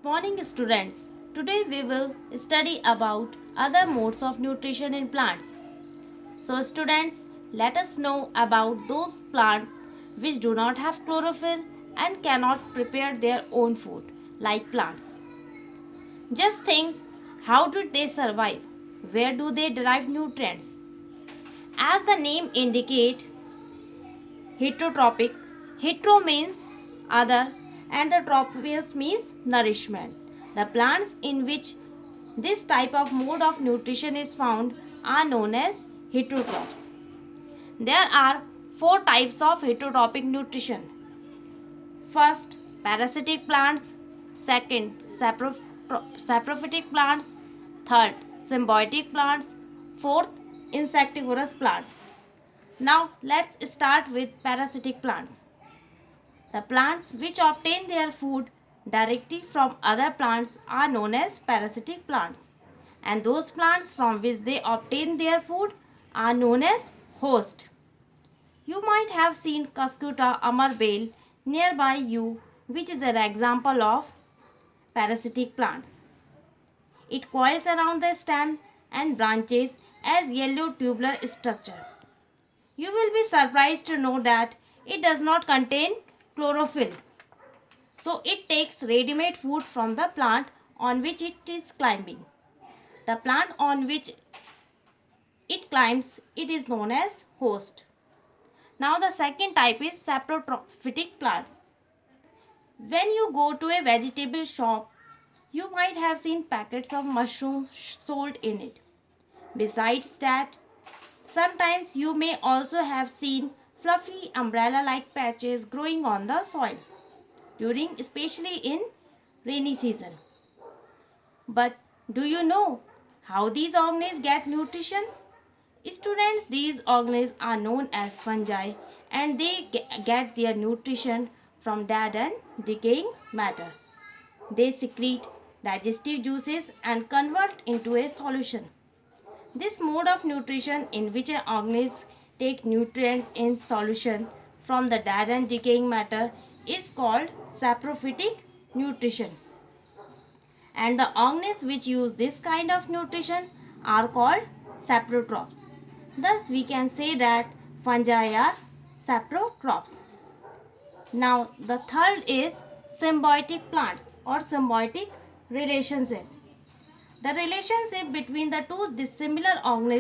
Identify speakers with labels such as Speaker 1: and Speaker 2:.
Speaker 1: Morning students. Today we will study about other modes of nutrition in plants. So students, let us know about those plants which do not have chlorophyll and cannot prepare their own food like plants. Just think, how did they survive? Where do they derive nutrients? As the name indicates, heterotrophic. Hetero means other and the trophos means nourishment. The plants in which this type of mode of nutrition is found are known as heterotrophs. There are four types of heterotrophic nutrition. First, parasitic plants. Second, saprophytic plants. Third, symbiotic plants. Fourth, insectivorous plants. Now let's start with parasitic plants. The plants which obtain their food directly from other plants are known as parasitic plants, and those plants from which they obtain their food are known as host. You might have seen Cuscuta amarbale nearby you, which is an example of parasitic plants. It coils around the stem and branches as yellow tubular structure. You will be surprised to know that it does not contain chlorophyll. So it takes ready-made food from the plant on which it is climbing. The plant on which it climbs, it is known as host. Now the second type is saprophytic plants. When you go to a vegetable shop, you might have seen packets of mushrooms sold in it. Besides that, sometimes you may also have seen fluffy umbrella-like patches growing on the soil especially in rainy season. But do you know how these organisms get nutrition? Students, these organisms are known as fungi and they get their nutrition from dead and decaying matter. They secrete digestive juices and convert into a solution. This mode of nutrition in which an organism take nutrients in solution from the dead and decaying matter is called saprophytic nutrition. And the organisms which use this kind of nutrition are called saprotrophs. Thus we can say that fungi are saprotrophs. Now the third is symbiotic plants or symbiotic relationship. The relationship between the two dissimilar organisms